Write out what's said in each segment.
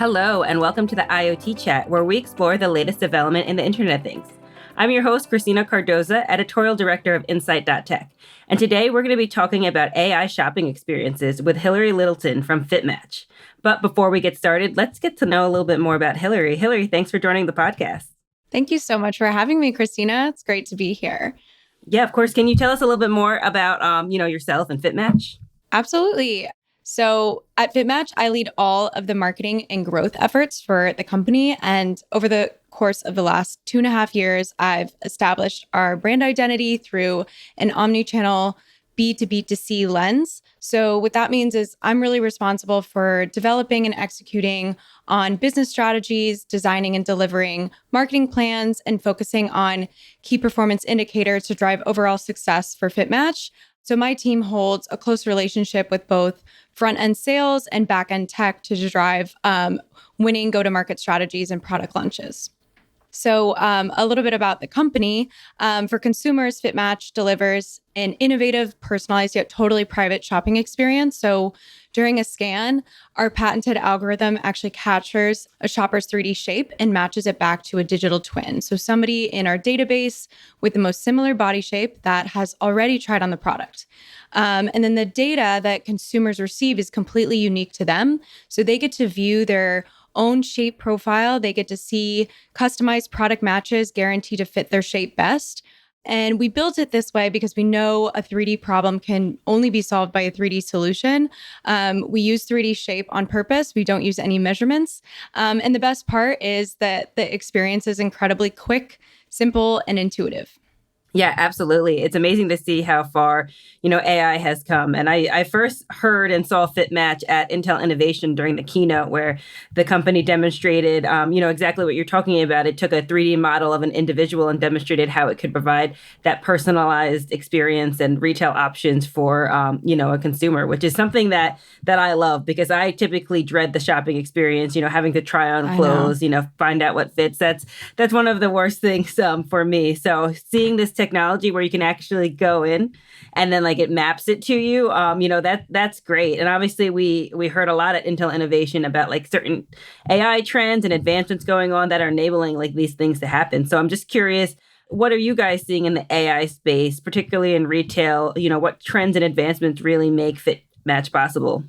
Hello, and welcome to the IoT Chat, where we explore the latest development in the Internet of Things. I'm your host, Christina Cardoza, Editorial Director of Insight.Tech. And today we're going to be talking about AI shopping experiences with Hillary Littleton from FitMatch. But before we get started, let's get to know a little bit more about Hillary. Hillary, thanks for joining the podcast. Thank you so much for having me, Christina. It's great to be here. Yeah, of course. Can you tell us a little bit more about, yourself and FitMatch? Absolutely. So at FitMatch, I lead all of the marketing and growth efforts for the company. And over the course of the last 2.5 years, I've established our brand identity through an omni-channel B2B2C lens. So what that means is I'm really responsible for developing and executing on business strategies, designing and delivering marketing plans, and focusing on key performance indicators to drive overall success for FitMatch. So my team holds a close relationship with both front-end sales and back-end tech to drive winning go-to-market strategies and product launches. So a little bit about the company. For consumers, FitMatch delivers an innovative, personalized, yet totally private shopping experience. So during a scan, our patented algorithm actually captures a shopper's 3D shape and matches it back to a digital twin. So somebody in our database with the most similar body shape that has already tried on the product. And then the data that consumers receive is completely unique to them. So they get to view their own shape profile. They get to see customized product matches guaranteed to fit their shape best. And we built it this way because we know a 3D problem can only be solved by a 3D solution. We use 3D shape on purpose. We don't use any measurements. And the best part is that the experience is incredibly quick, simple, and intuitive. Yeah, absolutely. It's amazing to see how far, AI has come. And I first heard and saw FitMatch at Intel Innovation during the keynote where the company demonstrated, exactly what you're talking about. It took a 3D model of an individual and demonstrated how it could provide that personalized experience and retail options for, a consumer, which is something that I love because I typically dread the shopping experience, having to try on clothes, find out what fits. That's one of the worst things for me. So seeing this technology where you can actually go in and then it maps it to you, that's great. And obviously we heard a lot at Intel Innovation about certain AI trends and advancements going on that are enabling these things to happen. So I'm just curious, what are you guys seeing in the AI space, particularly in retail? What trends and advancements really make FitMatch possible?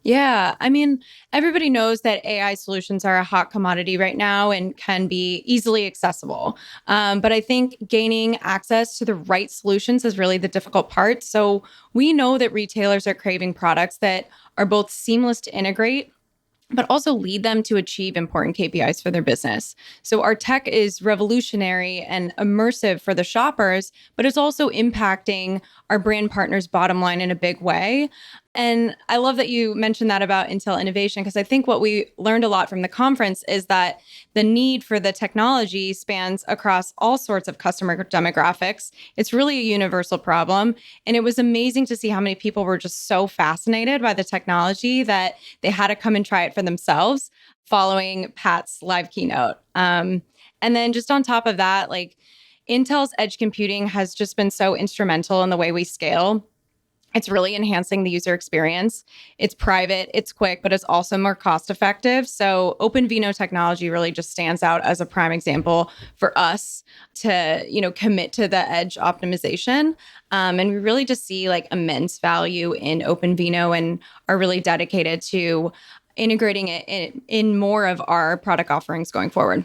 Yeah, I mean, everybody knows that AI solutions are a hot commodity right now and can be easily accessible. But I think gaining access to the right solutions is really the difficult part. So we know that retailers are craving products that are both seamless to integrate, but also lead them to achieve important KPIs for their business. So our tech is revolutionary and immersive for the shoppers, but it's also impacting our brand partners' bottom line in a big way. And I love that you mentioned that about Intel Innovation, because I think what we learned a lot from the conference is that the need for the technology spans across all sorts of customer demographics. It's really a universal problem. And it was amazing to see how many people were just so fascinated by the technology that they had to come and try it for themselves following Pat's live keynote. And then just on top of that, Intel's edge computing has just been so instrumental in the way we scale. It's really enhancing the user experience. It's private, it's quick, but it's also more cost effective. So OpenVINO technology really just stands out as a prime example for us to, commit to the edge optimization. And we really just see immense value in OpenVINO and are really dedicated to integrating it in more of our product offerings going forward.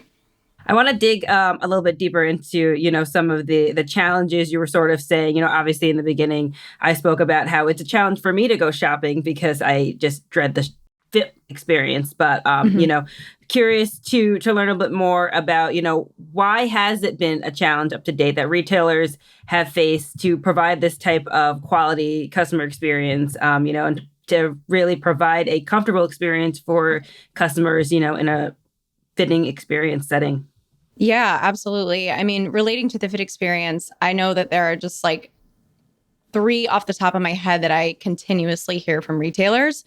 I want to dig a little bit deeper into, some of the challenges you were sort of saying. Obviously in the beginning, I spoke about how it's a challenge for me to go shopping because I just dread the fit experience. But, curious to learn a bit more about, why has it been a challenge up to date that retailers have faced to provide this type of quality customer experience, and to really provide a comfortable experience for customers, in a fitting experience setting? Yeah, absolutely. I mean, relating to the fit experience, I know that there are just 3 off the top of my head that I continuously hear from retailers.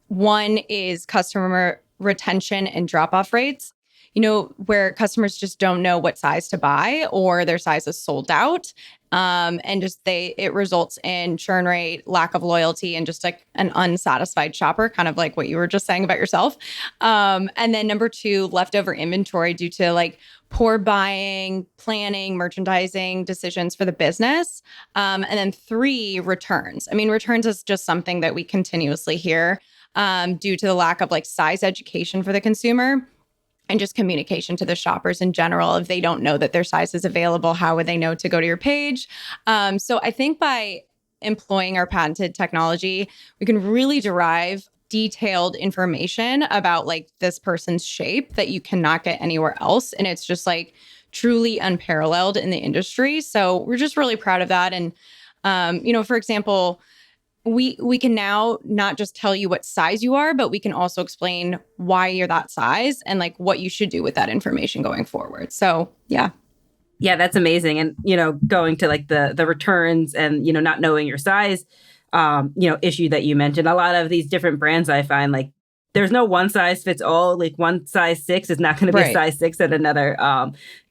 One is customer retention and drop-off rates. where customers just don't know what size to buy or their size is sold out. And just it results in churn rate, lack of loyalty, and just like an unsatisfied shopper, kind of like what you were just saying about yourself. And then number two, leftover inventory due to like poor buying, planning, merchandising decisions for the business. And then three, returns. I mean, returns is just something that we continuously hear due to the lack of like size education for the consumer and just communication to the shoppers in general. If they don't know that their size is available, how would they know to go to your page? So I think by employing our patented technology, we can really derive detailed information about like this person's shape that you cannot get anywhere else. And it's just like truly unparalleled in the industry. So we're just really proud of that. And, for example, we can now not just tell you what size you are, but we can also explain why you're that size and like what you should do with that information going forward. So, yeah. Yeah, that's amazing. And, going to like the returns and, not knowing your size, issue that you mentioned, a lot of these different brands, I find like there's no one size fits all. Like one size 6 is not going to be a size 6 at another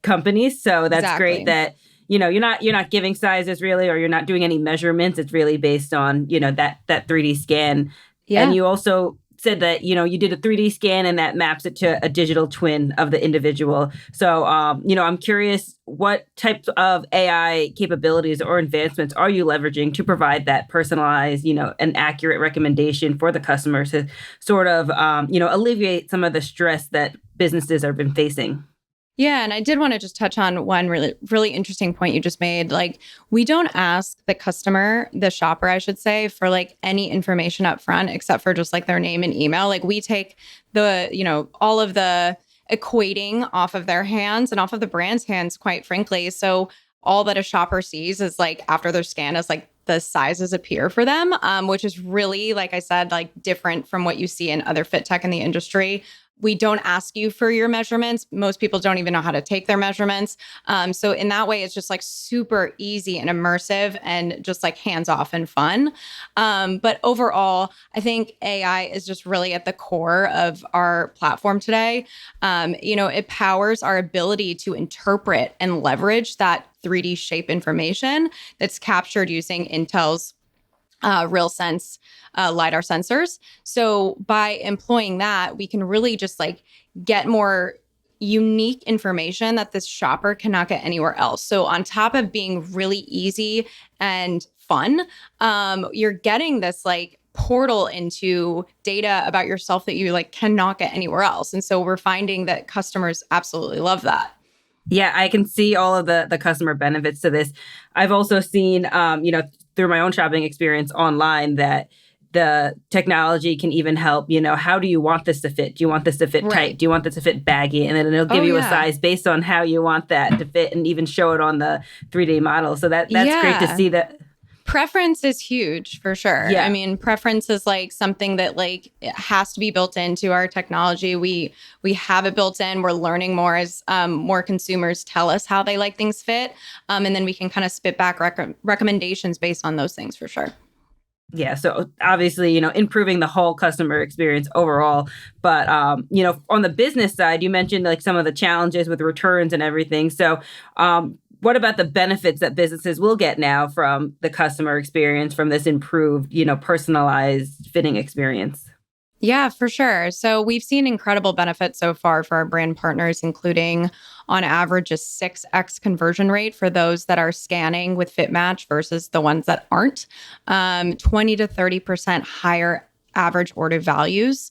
company. So that's great that you're not giving sizes really, or you're not doing any measurements. It's really based on, that 3D scan. Yeah. And you also said that, you did a 3D scan and that maps it to a digital twin of the individual. So, I'm curious, what types of AI capabilities or advancements are you leveraging to provide that personalized, an accurate recommendation for the customer to sort of, alleviate some of the stress that businesses have been facing? Yeah. And I did want to just touch on one really, really interesting point you just made. Like, we don't ask the customer, the shopper, I should say, for like any information up front, except for just like their name and email. Like, we take all of the equating off of their hands and off of the brand's hands, quite frankly. So all that a shopper sees is like after their scan is like the sizes appear for them, which is really, like I said, like different from what you see in other fit tech in the industry. We don't ask you for your measurements. Most people don't even know how to take their measurements. So in that way, it's just like super easy and immersive and just like hands off and fun. But overall, I think AI is just really at the core of our platform today. It powers our ability to interpret and leverage that 3D shape information that's captured using Intel's RealSense LiDAR sensors. So by employing that, we can really just like get more unique information that this shopper cannot get anywhere else. So on top of being really easy and fun, you're getting this like portal into data about yourself that you like cannot get anywhere else. And so we're finding that customers absolutely love that. Yeah, I can see all of the customer benefits to this. I've also seen, through my own shopping experience online, that the technology can even help, how do you want this to fit? Do you want this to fit tight? Do you want this to fit baggy? And then it'll give you a size based on how you want that to fit and even show it on the 3D model. So that's great to see that. Preference is huge for sure. Yeah. I mean, preference is like something that like it has to be built into our technology. We have it built in. We're learning more as more consumers tell us how they like things fit. And then we can kind of spit back recommendations based on those things for sure. Yeah. So obviously, improving the whole customer experience overall. But, on the business side, you mentioned like some of the challenges with returns and everything. So, what about the benefits that businesses will get now from the customer experience, from this improved, personalized fitting experience? Yeah, for sure. So we've seen incredible benefits so far for our brand partners, including on average a 6x conversion rate for those that are scanning with FitMatch versus the ones that aren't, 20 to 30% higher average order values.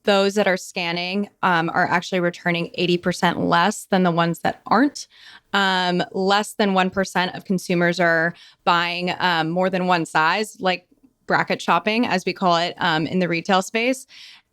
Those that are scanning are actually returning 80% less than the ones that aren't. Less than 1% of consumers are buying more than one size, like bracket shopping, as we call it in the retail space.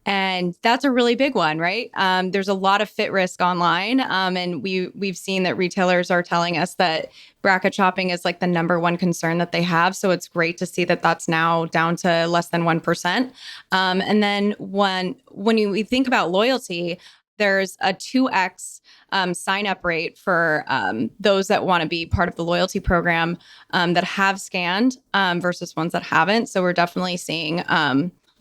And that's a really big one, right? There's a lot of fit risk online. And we've seen that retailers are telling us that bracket shopping is like the number one concern that they have. So it's great to see that that's now down to less than 1%. And then when we think about loyalty, there's a 2x sign up rate for those that want to be part of the loyalty program that have scanned versus ones that haven't. So we're definitely seeing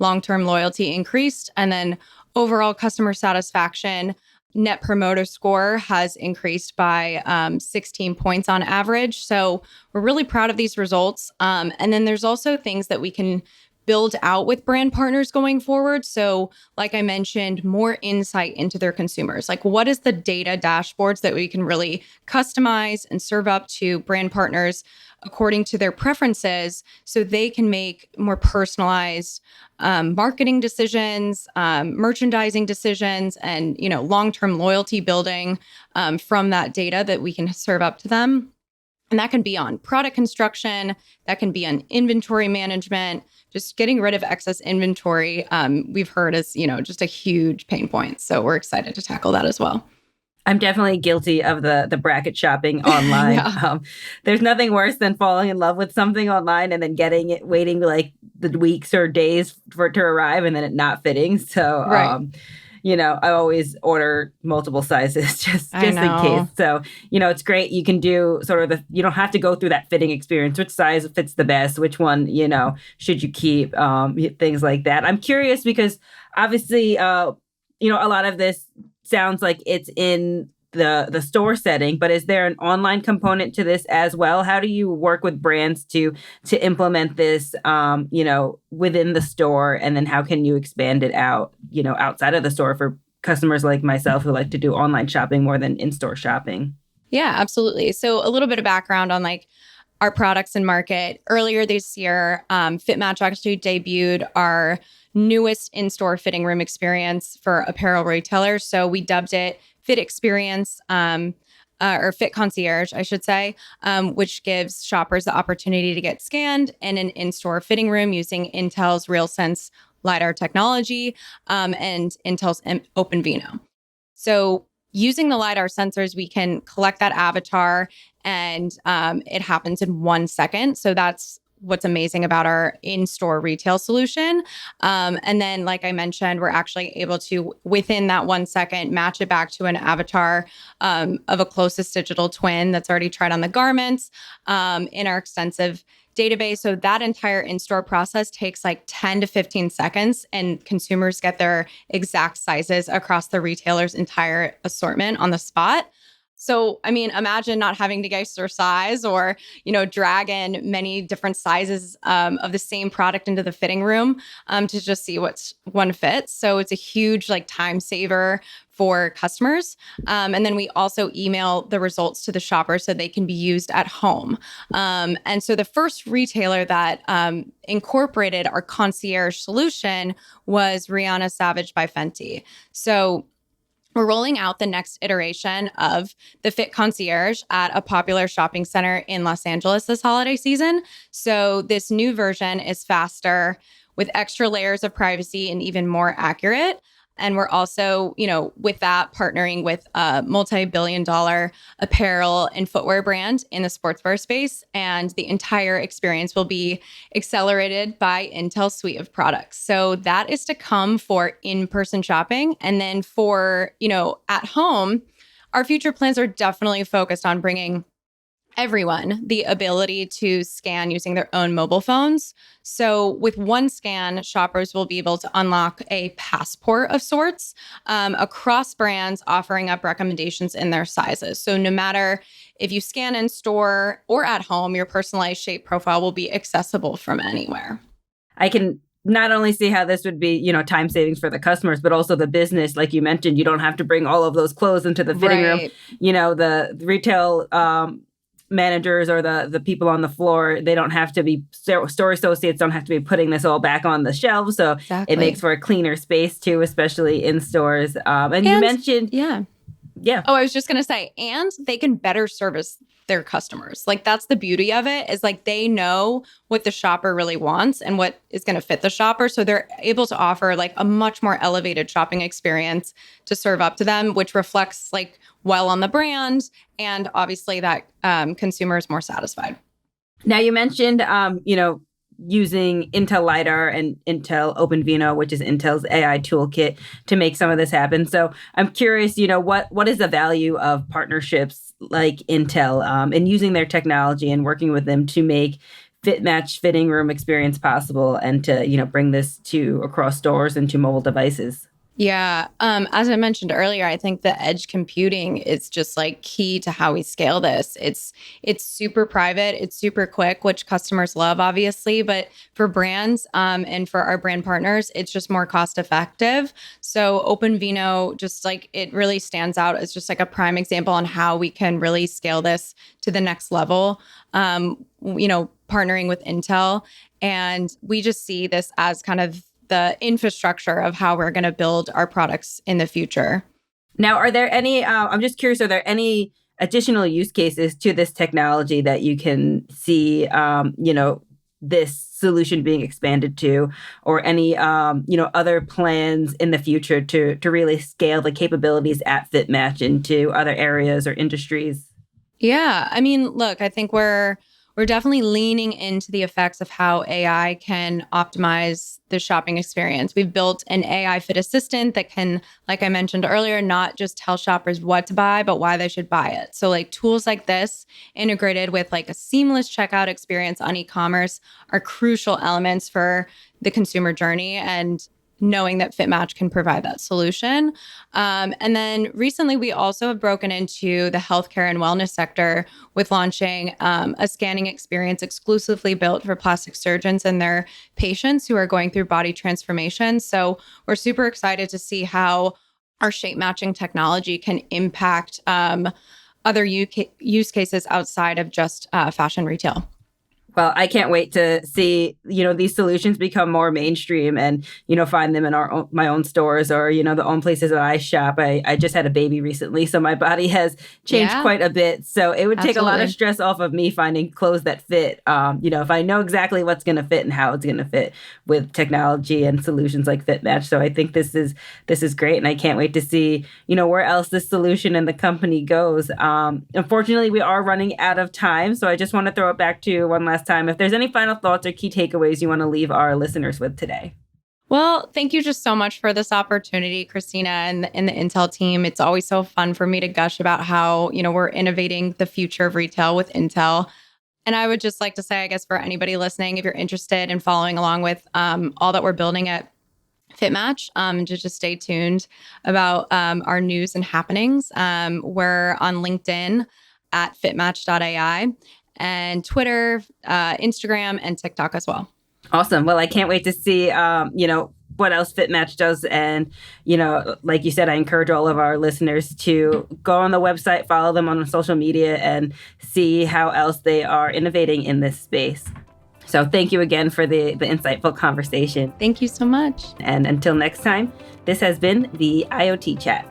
long-term loyalty increased. And then overall customer satisfaction net promoter score has increased by 16 points on average. So we're really proud of these results. And then there's also things that we can build out with brand partners going forward. So, like I mentioned, more insight into their consumers. Like, what is the data dashboards that we can really customize and serve up to brand partners according to their preferences so they can make more personalized marketing decisions, merchandising decisions, and long-term loyalty building from that data that we can serve up to them. And that can be on product construction, that can be on inventory management, just getting rid of excess inventory. We've heard is, just a huge pain point. So we're excited to tackle that as well. I'm definitely guilty of the bracket shopping online. Yeah. There's nothing worse than falling in love with something online and then getting it, waiting like the weeks or days for it to arrive and then it not fitting. So, Right. I always order multiple sizes just in case. So, it's great. You can do sort of you don't have to go through that fitting experience. Which size fits the best? Which one, should you keep? Things like that. I'm curious because obviously, a lot of this sounds like it's in the store setting, but is there an online component to this as well? How do you work with brands to implement this, within the store, and then how can you expand it out, outside of the store for customers like myself who like to do online shopping more than in-store shopping? Yeah, absolutely. So a little bit of background on like our products and market. Earlier this year, FitMatch actually debuted our newest in-store fitting room experience for apparel retailers. So we dubbed it Fit Experience, or Fit Concierge, I should say, which gives shoppers the opportunity to get scanned in an in-store fitting room using Intel's RealSense LiDAR technology and Intel's OpenVino. So using the LiDAR sensors, we can collect that avatar and it happens in 1 second. So that's what's amazing about our in-store retail solution. And then, like I mentioned, we're actually able to, within that 1 second, match it back to an avatar of a closest digital twin that's already tried on the garments in our extensive database. So that entire in-store process takes like 10 to 15 seconds and consumers get their exact sizes across the retailer's entire assortment on the spot. So, I mean, imagine not having to guess your size or, drag in many different sizes of the same product into the fitting room to just see which one fits. So it's a huge like time saver for customers. And then we also email the results to the shopper so they can be used at home. And so the first retailer that incorporated our concierge solution was Rihanna Savage by Fenty. So we're rolling out the next iteration of the Fit Concierge at a popular shopping center in Los Angeles this holiday season. So this new version is faster with extra layers of privacy and even more accurate. And we're also, with that, partnering with a multi-billion-dollar apparel and footwear brand in the sportswear space. And the entire experience will be accelerated by Intel's suite of products. So that is to come for in-person shopping. And then for, at home, our future plans are definitely focused on bringing everyone the ability to scan using their own mobile phones. So with one scan, shoppers will be able to unlock a passport of sorts across brands, offering up recommendations in their sizes. So no matter if you scan in store or at home, your personalized shape profile will be accessible from anywhere. I can not only see how this would be, time savings for the customers, but also the business. Like you mentioned, you don't have to bring all of those clothes into the fitting room. The retail managers or the people on the floor, they don't have to be, store associates don't have to be putting this all back on the shelves. So Exactly. It makes for a cleaner space too, especially in stores. And you mentioned... Yeah. Oh, I was just going to say, and they can better service their customers. Like that's the beauty of it, is like they know what the shopper really wants and what is going to fit the shopper. So they're able to offer like a much more elevated shopping experience to serve up to them, which reflects like well on the brand. And obviously that consumer is more satisfied. Now you mentioned, using Intel LiDAR and Intel OpenVino, which is Intel's AI toolkit, to make some of this happen. So I'm curious, what is the value of partnerships like Intel and using their technology and working with them to make FitMatch fitting room experience possible and to, bring this to across stores and to mobile devices? Yeah. As I mentioned earlier, I think the edge computing is just like key to how we scale this. It's super private, it's super quick, which customers love, obviously. But for brands and for our brand partners, it's just more cost effective. So OpenVino, just like it really stands out as just like a prime example on how we can really scale this to the next level. Partnering with Intel, and we just see this as kind of the infrastructure of how we're going to build our products in the future. Now, are there any, I'm just curious, are there any additional use cases to this technology that you can see, this solution being expanded to, or any, other plans in the future to really scale the capabilities at FitMatch into other areas or industries? Yeah, I mean, look, I think we're definitely leaning into the effects of how AI can optimize the shopping experience. We've built an AI fit assistant that can, like I mentioned earlier, not just tell shoppers what to buy, but why they should buy it. So like tools like this integrated with like a seamless checkout experience on e-commerce are crucial elements for the consumer journey, and knowing that FitMatch can provide that solution. And then recently, we also have broken into the healthcare and wellness sector with launching a scanning experience exclusively built for plastic surgeons and their patients who are going through body transformation. So we're super excited to see how our shape matching technology can impact other use cases outside of just fashion retail. Well, I can't wait to see, these solutions become more mainstream and, find them in my own stores or, the own places that I shop. I just had a baby recently, so my body has changed Yeah, quite a bit. So it would take a lot of absolutely. stress off of me finding clothes that fit. If I know exactly what's going to fit and how it's going to fit with technology and solutions like FitMatch. So I think this is great, and I can't wait to see, where else this solution and the company goes. Unfortunately, we are running out of time, so I just want to throw it back to you one last time. If there's any final thoughts or key takeaways you want to leave our listeners with today. Well, thank you just so much for this opportunity, Christina, and the Intel team. It's always so fun for me to gush about how, we're innovating the future of retail with Intel. And I would just like to say, I guess, for anybody listening, if you're interested in following along with all that we're building at FitMatch, to just stay tuned about our news and happenings. We're on LinkedIn at fitmatch.ai and Twitter, Instagram, and TikTok as well. Awesome. Well, I can't wait to see, what else FitMatch does. And, like you said, I encourage all of our listeners to go on the website, follow them on social media, and see how else they are innovating in this space. So thank you again for the insightful conversation. Thank you so much. And until next time, this has been the IoT Chat.